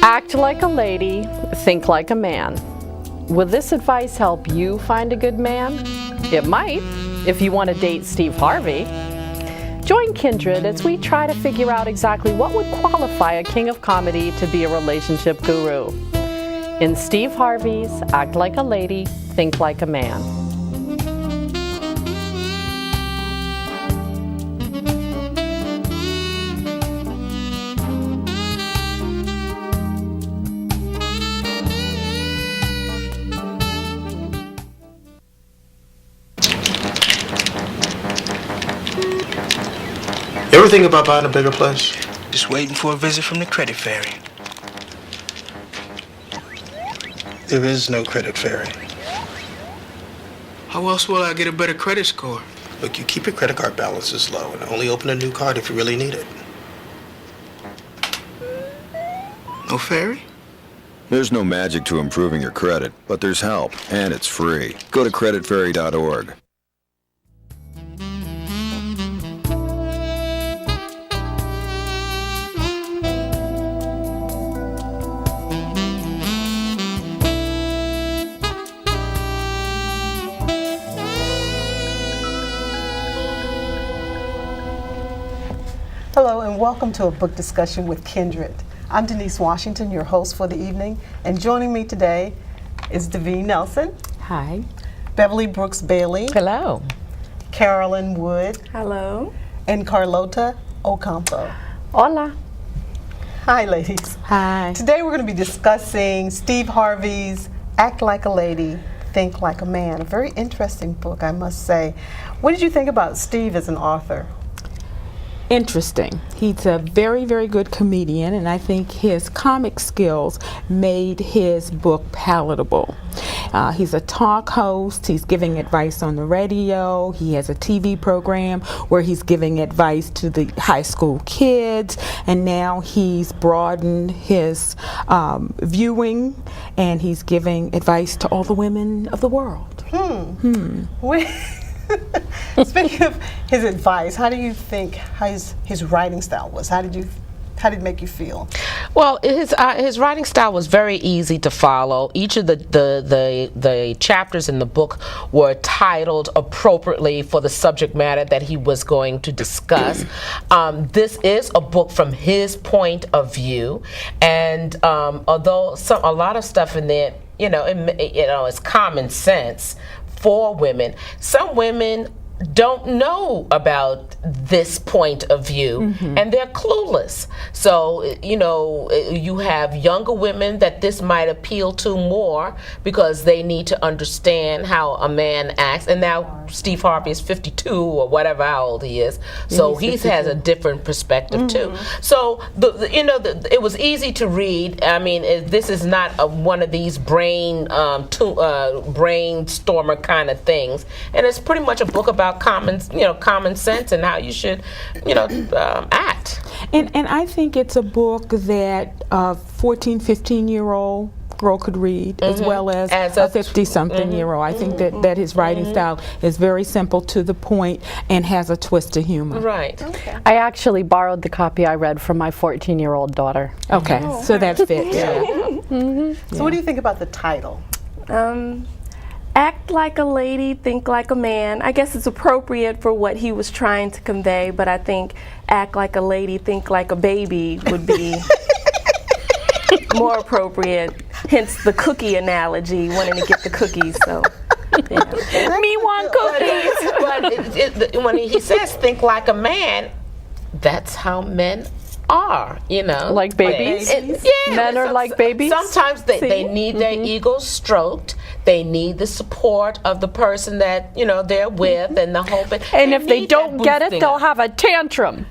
Act like a lady, think like a man. Will this advice help you find a good man? It might, if you want to date Steve Harvey. Join Kindred as we try to figure out exactly what would qualify a king of comedy to be a relationship guru. In Steve Harvey's Act Like a Lady, Think Like a Man. You ever think about buying a bigger place? Just waiting for a visit from the credit fairy. There is no credit fairy. How else will I get a better credit score? Look, you keep your credit card balances low and only open a new card if you really need it. No fairy? There's no magic to improving your credit, but there's help, and it's free. Go to creditfairy.org. Hello and welcome to a book discussion with Kindred. I'm Denise Washington, your host for the evening, and joining me today is Davine Nelson. Hi. Beverly Brooks Bailey. Hello. Carolyn Wood. Hello. And Carlota Ocampo. Hola. Hi, ladies. Hi. Today we're going to be discussing Steve Harvey's Act Like a Lady, Think Like a Man. A very interesting book, I must say. What did you think about Steve as an author? Interesting. He's a very, very good comedian, and I think his comic skills made his book palatable. He's a talk host. He's giving advice on the radio. He has a TV program where he's giving advice to the high school kids, and now he's broadened his viewing, and he's giving advice to all the women of the world. Speaking of his advice, how do you think his writing style was? How did it make you feel? Well, his writing style was very easy to follow. Each of the chapters in the book were titled appropriately for the subject matter that he was going to discuss. This is a book from his point of view, and although a lot of stuff in there, is common sense for women, some women don't know about this point of view, and they're clueless. So, you have younger women that this might appeal to more because they need to understand how a man acts. And now Steve Harvey is 52 or whatever, how old he is. So he has a different perspective too. So, it was easy to read. I mean, this is not one of these brainstormer kind of things. And it's pretty much a book about common sense and how you should, act. And I think it's a book that a 14, 15-year-old girl could read as well as a 50-something-year-old. I think that his writing style is very simple, to the point, and has a twist of humor. Right. Okay. I actually borrowed the copy I read from my 14-year-old daughter. Okay, so that fits. So what do you think about the title? Act like a lady, think like a man. I guess it's appropriate for what he was trying to convey, but I think act like a lady, think like a baby would be more appropriate. Hence the cookie analogy, wanting to get the cookies. So, Me want cookies. But when he says think like a man, that's how men are, Like babies? Men are like babies? Sometimes they need their egos stroked. They need the support of the person that, they're with, and the hope. And if they don't get it, they'll have a tantrum.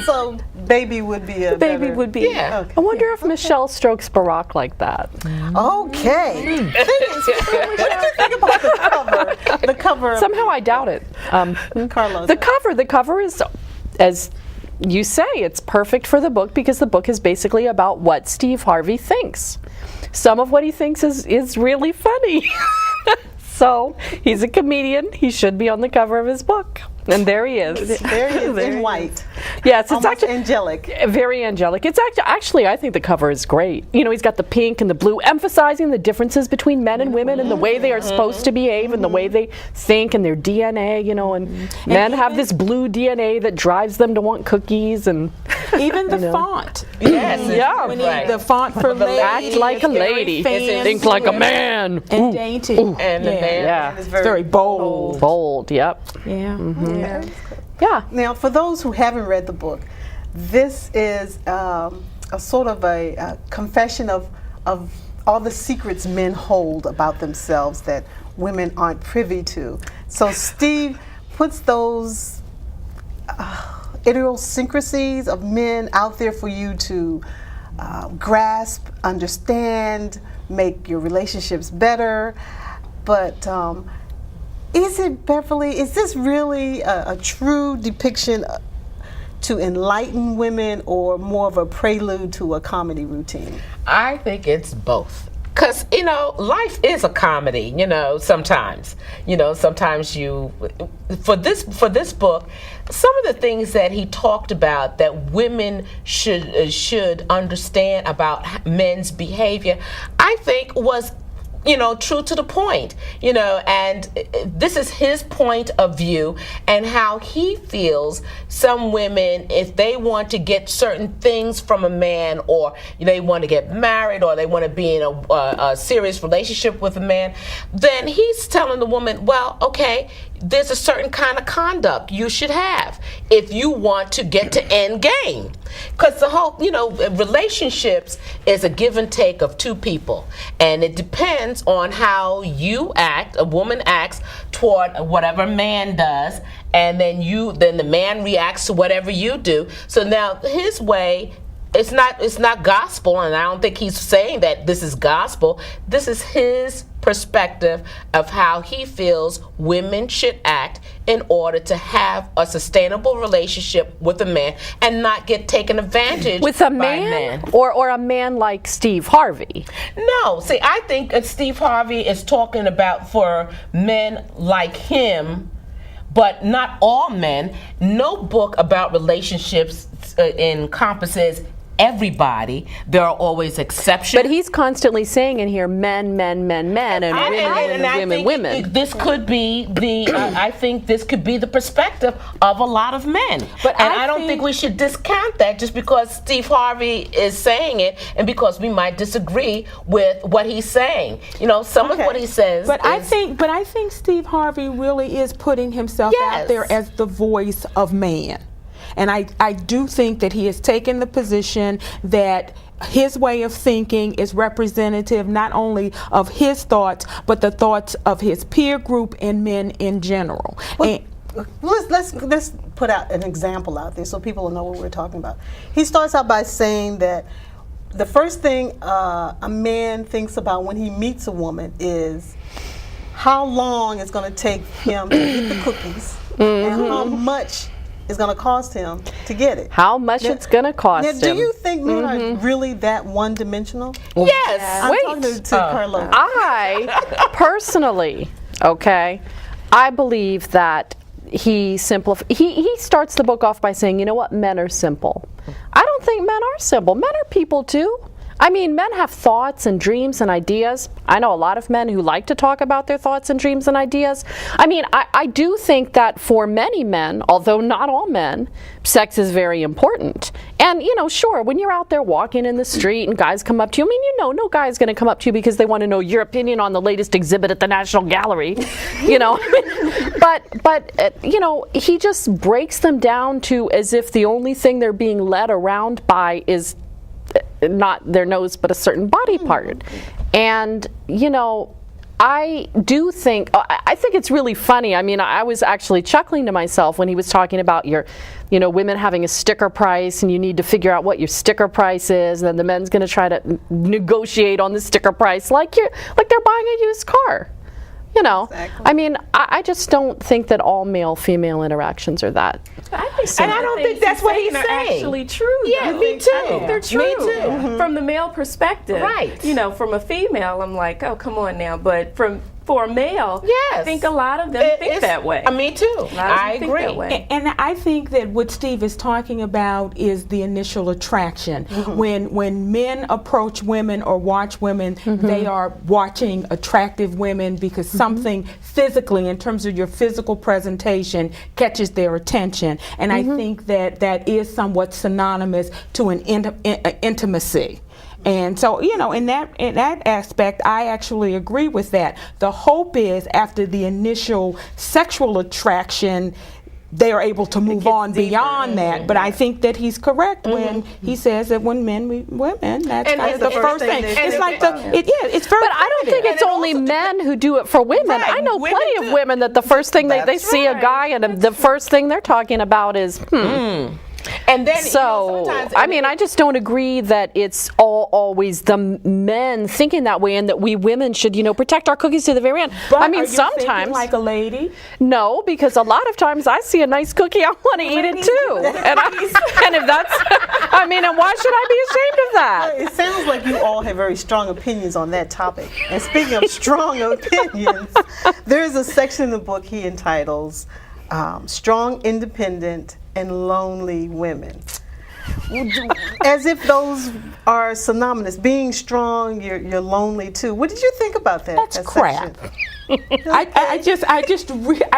So baby would be a baby better, would be. Yeah. Okay. I wonder if Michelle strokes Barack like that. Okay. What do you think about the cover? The cover. Somehow I doubt it. Carlos. The cover is, as you say, it's perfect for the book because the book is basically about what Steve Harvey thinks. Some of what he thinks is really funny. So he's a comedian. He should be on the cover of his book. And there he is. There he is There in he white. Yes, it's Almost actually angelic. very angelic. It's actually, I think the cover is great. You know, he's got the pink and the blue, emphasizing the differences between men and women and the way they are supposed to behave and the way they think and their DNA. You know, and men have this blue DNA that drives them to want cookies and Even the font. Yes. Yeah. When Right. the font for lady. act like a is very lady, fancy think like a man, and dainty. And the man. yeah, It's It's very bold. bold. Yep. Yeah. Yeah. Yeah. Now, for those who haven't read the book, this is a sort of a confession of all the secrets men hold about themselves that women aren't privy to. So Steve puts those idiosyncrasies of men out there for you to grasp, understand, make your relationships better. But is it, Beverly, is this really a true depiction to enlighten women or more of a prelude to a comedy routine? I think it's both. Because, you know, life is a comedy, you know, sometimes. You know, sometimes you, for this book, some of the things that he talked about that women should understand about men's behavior, I think was, you know, true to the point, you know, and this is his point of view and how he feels some women, if they want to get certain things from a man, or they want to get married, or they want to be in a serious relationship with a man, then he's telling the woman, well, okay, there's a certain kind of conduct you should have if you want to get to end game. Because the whole, you know, relationships is a give and take of two people. And it depends on how you act, a woman acts toward whatever man does, and then the man reacts to whatever you do. So now his way, it's not gospel, and I don't think he's saying that this is gospel. This is his perspective of how he feels women should act in order to have a sustainable relationship with a man and not get taken advantage With a by man, men. or a man like Steve Harvey. No, see, I think Steve Harvey is talking about for men like him, but not all men. No book about relationships encompasses everybody. There are always exceptions. But he's constantly saying in here, men, men, men, men, and I women, think women. this could be the. I think this could be the perspective of a lot of men. But and I I don't think we should discount that just because Steve Harvey is saying it, and because we might disagree with what he's saying. You know, some of what he says. But I think Steve Harvey really is putting himself out there as the voice of man. And I do think that he has taken the position that his way of thinking is representative not only of his thoughts, but the thoughts of his peer group and men in general. Well, let's put out an example out there so people will know what we're talking about. He starts out by saying that the first thing a man thinks about when he meets a woman is how long it's going to take him to get the cookies and how much it's going to cost him to get it. How much it's going to cost Now, do him. you think men are really that one-dimensional? yes. I'm Wait. talking to Carlo. I personally, okay, I believe that he starts the book off by saying, you know what, men are simple. I don't think men are simple. Men are people too. I mean, men have thoughts and dreams and ideas. I know a lot of men who like to talk about their thoughts and dreams and ideas. I mean, I do think that for many men, although not all men, sex is very important. And, you know, sure, when you're out there walking in the street and guys come up to you, I mean, you know, no guy's going to come up to you because they want to know your opinion on the latest exhibit at the National Gallery, you know. But you know, he just breaks them down to as if the only thing they're being led around by is not their nose but a certain body part. And you know, I do think I think it's really funny. I mean, I was actually chuckling to myself when he was talking about women having a sticker price and you need to figure out what your sticker price is, and then the men's going to try to negotiate on the sticker price like they're buying a used car. You know, Exactly. I mean, I just don't think that all male-female interactions are that. I think some And I of the don't think things that's what he's are saying. actually true. Yeah, though. me too. I think they're true. Me too. From the male perspective. Right. You know, from a female, I'm like, oh, come on now. But from for a male. Yes. I think a lot of them think that way. Me too. I think that agree. way. And I think that what Steve is talking about is the initial attraction. When men approach women or watch women, they are watching attractive women because something physically, in terms of your physical presentation, catches their attention. And I think that that is somewhat synonymous to an intimacy. And so, you know, in that aspect, I actually agree with that. The hope is after the initial sexual attraction, they are able to move on beyond that. But I think that he's correct when he says that when men meet women, that's kind of the first thing. It's like it's very. But I don't think it's only men who do it for women. Right, I know women plenty do. of women that the first thing they That's see a guy and the first thing they're talking about is And then, So, sometimes, I mean, I just don't agree that it's always the men thinking that way and that we women should, you know, protect our cookies to the very end. But I mean, are you sometimes. thinking like a lady? No, because a lot of times I see a nice cookie, I want to eat it too. And if that's, I mean, and why should I be ashamed of that? It sounds like you all have very strong opinions on that topic. And speaking of strong opinions, there is a section in the book he entitles Strong, Independent, and Lonely Women. As if those are synonymous. Being strong, you're lonely too. What did you think about that? That's that crap. I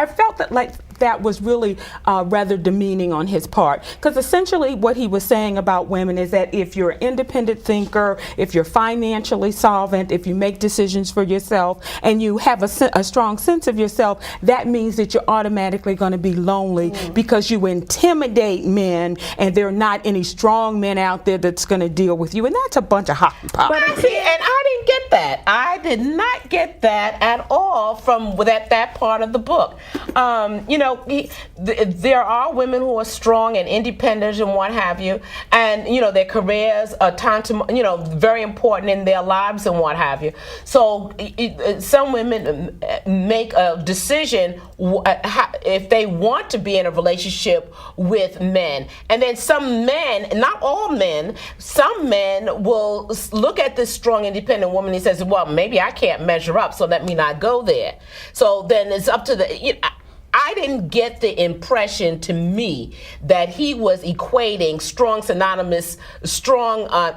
felt that like that was really rather demeaning on his part, because essentially what he was saying about women is that if you're an independent thinker, if you're financially solvent, if you make decisions for yourself, and you have a strong sense of yourself, that means that you're automatically going to be lonely because you intimidate men, and there are not any strong men out there that's going to deal with you, and that's a bunch of hockey pop. But see, and I didn't get that. I did not get that at all from that part of the book. You know, there are women who are strong and independent and what have you, and you know their careers are very important in their lives and what have you. So some women make a decision if they want to be in a relationship with men, and then some men, not all men, some men will look at this strong independent woman and says, well, maybe I can't measure up, so let me not go there. So then it's up to the I didn't get the impression to me that he was equating strong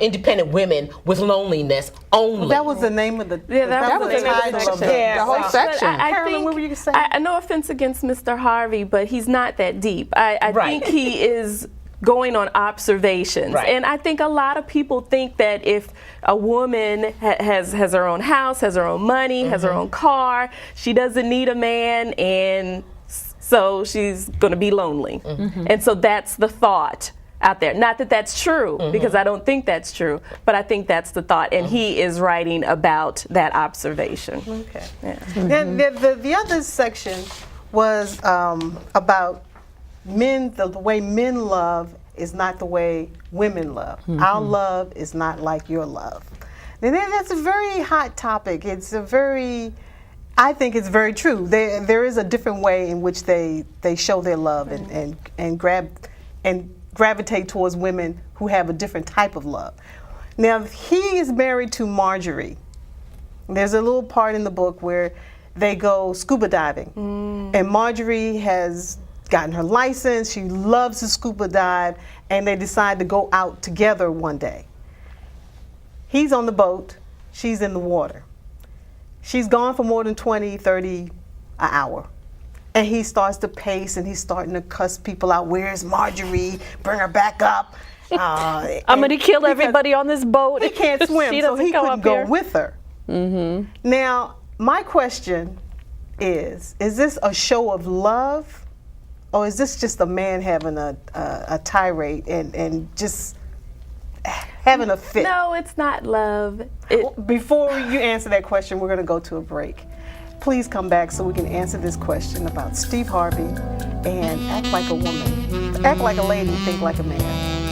independent women with loneliness only. Well, that was the name of the that was the title of the whole section. Carolyn, what were you saying? No offense against Mr. Harvey, but he's not that deep. I think he is going on observations. Right. And I think a lot of people think that if a woman has her own house, has her own money, has her own car, she doesn't need a man, and so she's going to be lonely. And so that's the thought out there. Not that that's true, because I don't think that's true, but I think that's the thought, and he is writing about that observation. Okay. Yeah. Then the other section was about men. The way men love is not the way women love. Our love is not like your love. And that's a very hot topic. I think it's very true. There is a different way in which they show their love and gravitate towards women who have a different type of love. Now, he is married to Marjorie. There's a little part in the book where they go scuba diving. And Marjorie has gotten her license. She loves to scuba dive, and they decide to go out together one day. He's on the boat. She's in the water. She's gone for more than 20, 30 an hour. And he starts to pace, and he's starting to cuss people out. Where's Marjorie? Bring her back up. I'm going to kill everybody on this boat. He can't swim, She so doesn't he come couldn't up go here. with her. Now, my question is this a show of love? Or is this just a man having a tirade and just having a fit? No, it's not love. Before you answer that question, we're going to go to a break. Please come back so we can answer this question about Steve Harvey and act like a woman. Act like a lady, think like a man.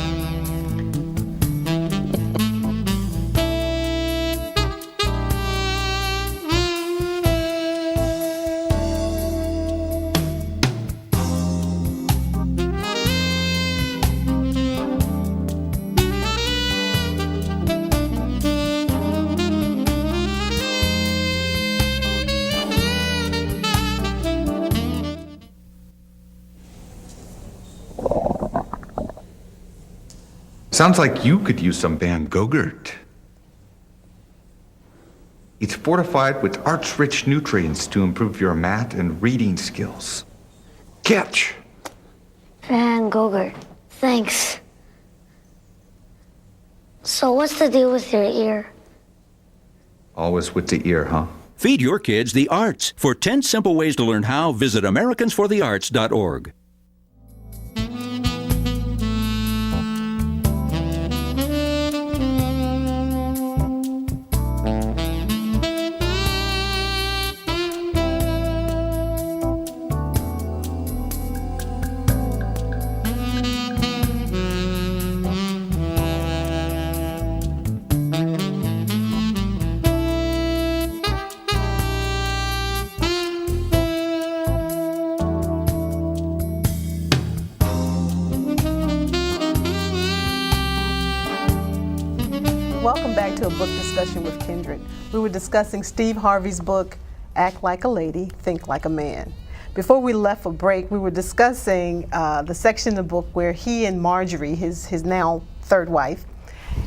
Sounds like you could use some Van Gogurt. It's fortified with arch-rich nutrients to improve your math and reading skills. Catch! Van Gogurt, thanks. So what's the deal with your ear? Always with the ear, huh? Feed your kids the arts. For 10 simple ways to learn how, visit AmericansForTheArts.org. Welcome back to a book discussion with Kindred. We were discussing Steve Harvey's book, Act Like a Lady, Think Like a Man. Before we left for break, we were discussing the section of the book where he and Marjorie, his now third wife,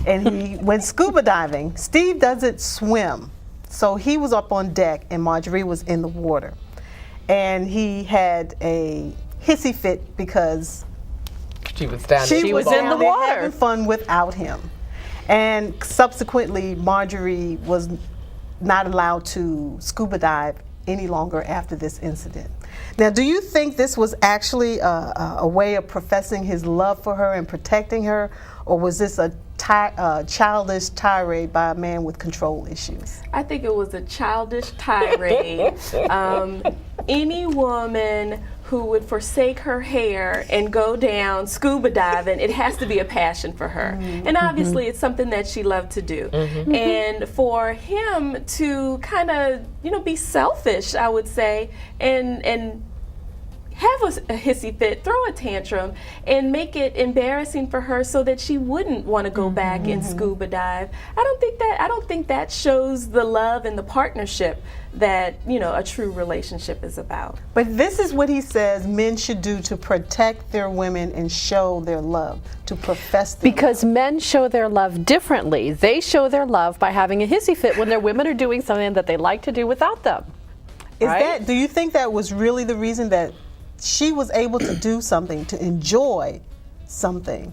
and he went scuba diving. Steve doesn't swim, so he was up on deck and Marjorie was in the water. And he had a hissy fit because She was down she was in the there water. having fun without him. And subsequently, Marjorie was not allowed to scuba dive any longer after this incident. Now, do you think this was actually a way of professing his love for her and protecting her, or was this a childish tirade by a man with control issues? I think it was a childish tirade. Any woman who would forsake her hair and go down scuba diving, it has to be a passion for her. And obviously it's something that she loved to do. And for him to kind of, be selfish, I would say, and have a hissy fit, throw a tantrum, and make it embarrassing for her so that she wouldn't want to go back and scuba dive. I don't think that shows the love and the partnership that a true relationship is about. But this is what he says men should do to protect their women and show their love, to profess their Because men show their love differently. They show their love by having a hissy fit when their women are doing something that they like to do without them. Do you think that was really the reason that she was able to do something, to enjoy something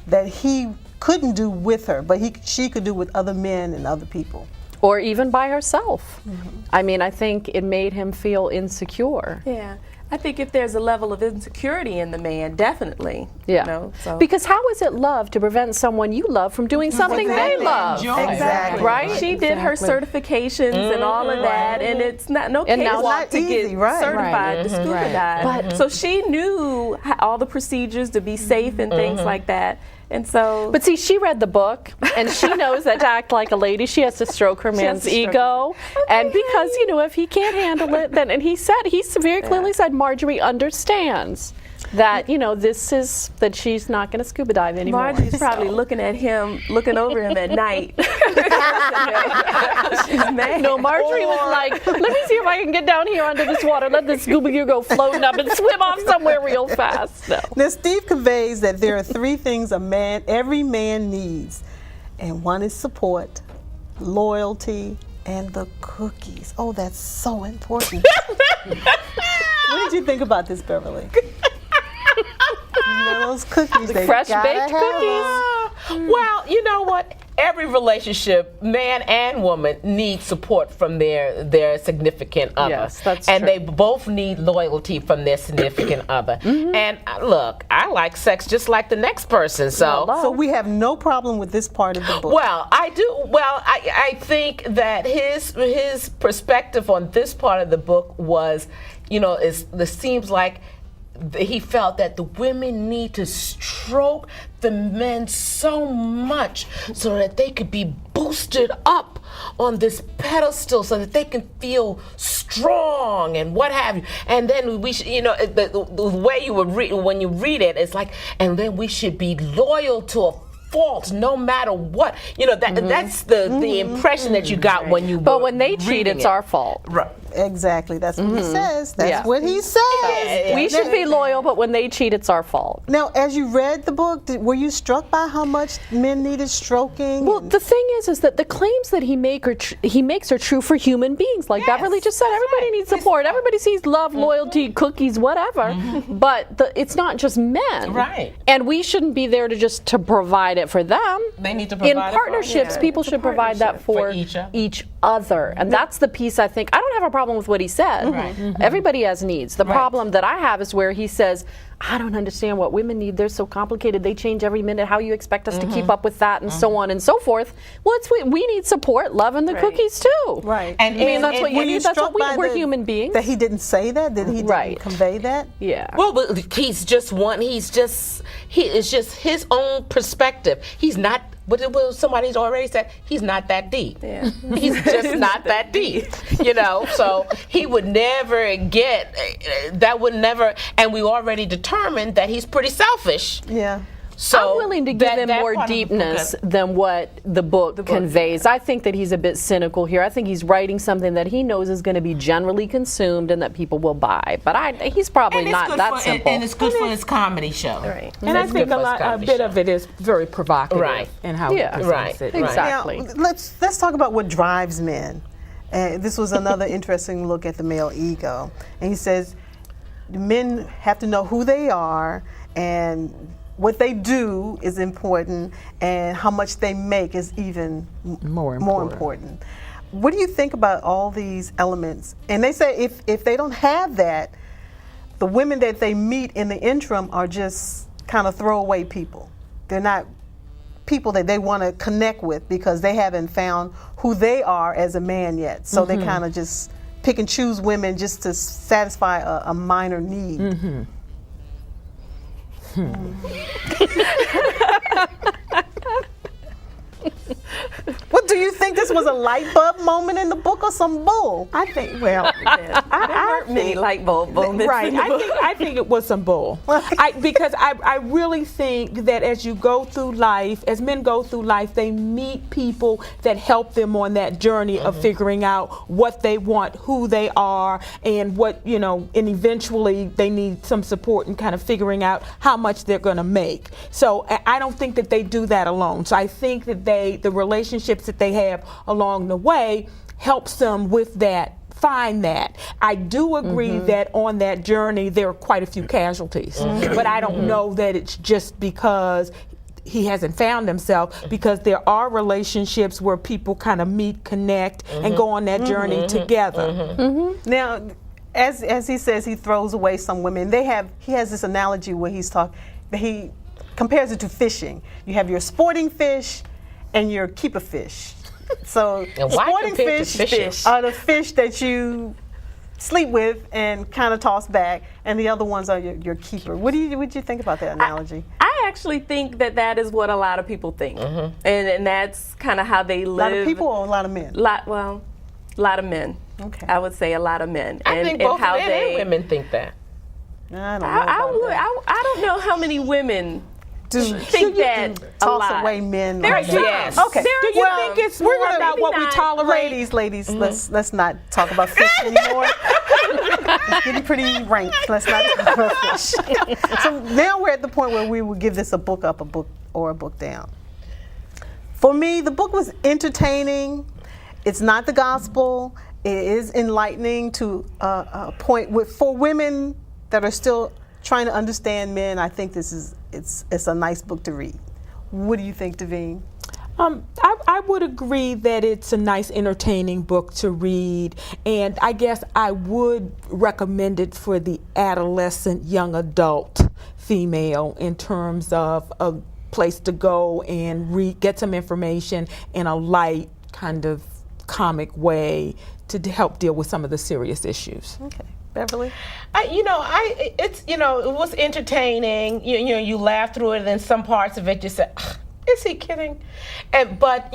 that he couldn't do with her, but she could do with other men and other people? Or even by herself. I mean, I think it made him feel insecure. Yeah. I think if there's a level of insecurity in the man, definitely. Yeah. Because how is it love to prevent someone you love from doing something they love? Exactly. Right? She did her certifications and all of that, and it's not no cakewalk to get certified to scuba dive. So she knew all the procedures to be safe and things like that. And so, but see, she read the book, and she knows that to act like a lady, she has to stroke her man's ego. And because, if he can't handle it, then, and he very clearly said, Marjorie understands that, this is, that she's not going to scuba dive anymore. Marjorie's probably looking over him at night. She's mad. No, Marjorie was like, let me see if I can get down here under this water, let this scuba gear go floating up and swim off somewhere real fast. No. Now, Steve conveys that there are 3 things every man needs, and one is support, loyalty, and the cookies. Oh, that's so important. What did you think about this, Beverly? Those cookies, they fresh gotta baked have cookies. them. Well, you know what? Every relationship, man and woman, needs support from their significant other. Yes, that's and true. they both need loyalty from their significant other. And look, I like sex just like the next person. So we have no problem with this part of the book. Well, I do. Well, I think that his perspective on this part of the book was, it seems like he felt that the women need to stroke the men so much so that they could be boosted up on this pedestal so that they can feel strong and what have you. And then we should, the way you would read, when you read it, it's like, and then we should be loyal to a fault no matter what. That's the impression that you got when you But when they cheat, reading it's it. our fault. Right. Exactly. That's what he says. That's Yeah. what he says. We should be loyal, but when they cheat, it's our fault. Now, as you read the book, were you struck by how much men needed stroking? Well, the thing is that the claims that he makes are true for human beings. Like Beverly just said, everybody needs support. Everybody sees love, loyalty, cookies, whatever. But it's not just men. Right. And we shouldn't be there to provide it for them. They need to provide in it for- partnerships. People should provide that for each other. And that's the piece I think. I don't have a problem with what he said. Everybody has needs. The problem that I have is where he says, I don't understand what women need. They're so complicated. They change every minute. How you expect us to keep up with that, and so on and so forth. Well, we need support, love, and the cookies too. Right. And I mean, that's what you need. That's what we're human beings. That he didn't say that. Did he didn't convey that? Yeah. Well, but he's just it's just his own perspective. He's not. But somebody's already said he's not that deep. Yeah. He's just not that deep, you know. So he would never get that. Would never. And we already determined that he's pretty selfish. Yeah. So I'm willing to give him more deepness than what the book conveys. I think that he's a bit cynical here. I think he's writing something that he knows is going to be generally consumed and that people will buy. But he's probably not that simple. And it's good for his comedy show. Right. And I think a bit of it is very provocative in how he presents it. Exactly. Now, let's talk about what drives men. This was another interesting look at the male ego. And he says men have to know who they are, and what they do is important, and how much they make is even more important. What do you think about all these elements? And they say if they don't have that, the women that they meet in the interim are just kind of throwaway people. They're not people that they want to connect with because they haven't found who they are as a man yet. So they kind of just pick and choose women just to satisfy a minor need. What do you think? This was a light bulb moment in the book or some bull? I think, well, I many light bulb moments. Right. I think it was some bull. Because I really think that as you go through life, as men go through life, they meet people that help them on that journey of figuring out what they want, who they are, and what, and eventually they need some support in kind of figuring out how much they're going to make. So I don't think that they do that alone. So I think that the relationships that they have along the way helps them with that, find that. I do agree that on that journey there are quite a few casualties, but I don't know that it's just because he hasn't found himself, because there are relationships where people kind of meet, connect, and go on that journey together. Now, as he says, he throws away some women. He has this analogy where he compares it to fishing. You have your sporting fish and your keeper fish. So sporting fish are the fish that you sleep with and kind of toss back, and the other ones are your keeper. What do you think about that analogy? I actually think that is what a lot of people think, and that's kind of how they live. A lot of people or a lot of men? A lot of men. Okay. I would say a lot of men. I think both men and women think that. I don't know. I don't know how many women think that toss away men. There are some. Yes. Okay. Do you think it's more about what we tolerate? Ladies, let's not talk about fish anymore. It's getting pretty rank. Let's not talk about fish. So now we're at the point where we will give this a book up, a book down. For me, the book was entertaining. It's not the gospel. It is enlightening to a point for women that are still trying to understand men. I think it's a nice book to read. What do you think, Davine? I would agree that it's a nice, entertaining book to read, and I guess I would recommend it for the adolescent, young adult female in terms of a place to go and get some information in a light, kind of comic way to help deal with some of the serious issues. Okay. Beverly? It was entertaining. You laugh through it, and then some parts of it you say, is he kidding? But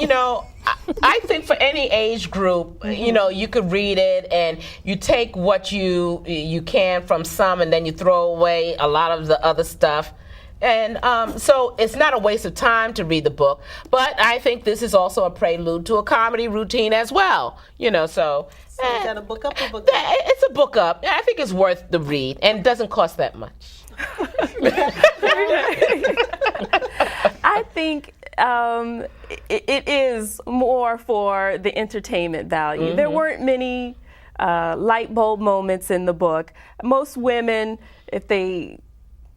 I think for any age group, you could read it and you take what you can from some, and then you throw away a lot of the other stuff. And so it's not a waste of time to read the book, but I think this is also a prelude to a comedy routine as well. So So is that a book up or book down? It's a book up. I think it's worth the read, and it doesn't cost that much. I think it is more for the entertainment value. There weren't many light bulb moments in the book. Most women, if they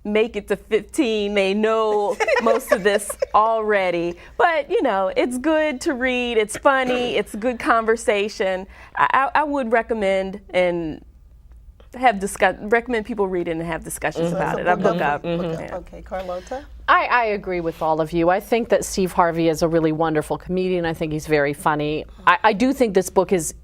make it to 15, they know most of this already. But, you know, it's good to read. It's funny. It's a good conversation. I would recommend and recommend people read it and have discussions about it. A book up. Okay, Carlota? I agree with all of you. I think that Steve Harvey is a really wonderful comedian. I think he's very funny. I do think this book is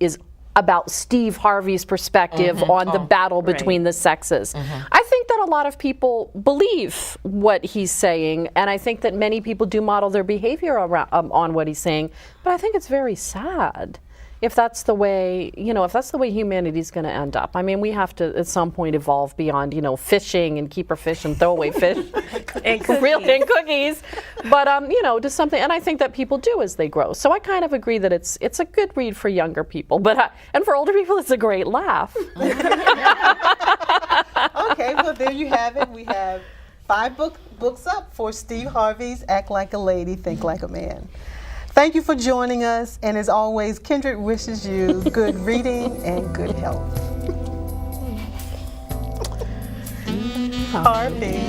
about Steve Harvey's perspective on the battle between the sexes. I think that a lot of people believe what he's saying, and I think that many people do model their behavior around, on what he's saying, but I think it's very sad if that's the way, you know, if that's the way humanity's going to end up. I mean, we have to at some point evolve beyond, you know, fishing and keep our fish and throw away fish and cookies, but you know, to something. And I think that people do as they grow. So I kind of agree that it's a good read for younger people, but and for older people, it's a great laugh. Okay, well there you have it. We have 5 books up for Steve Harvey's Act Like a Lady, Think Like a Man. Thank you for joining us, and as always, Kindred wishes you good reading and good health. Harvey.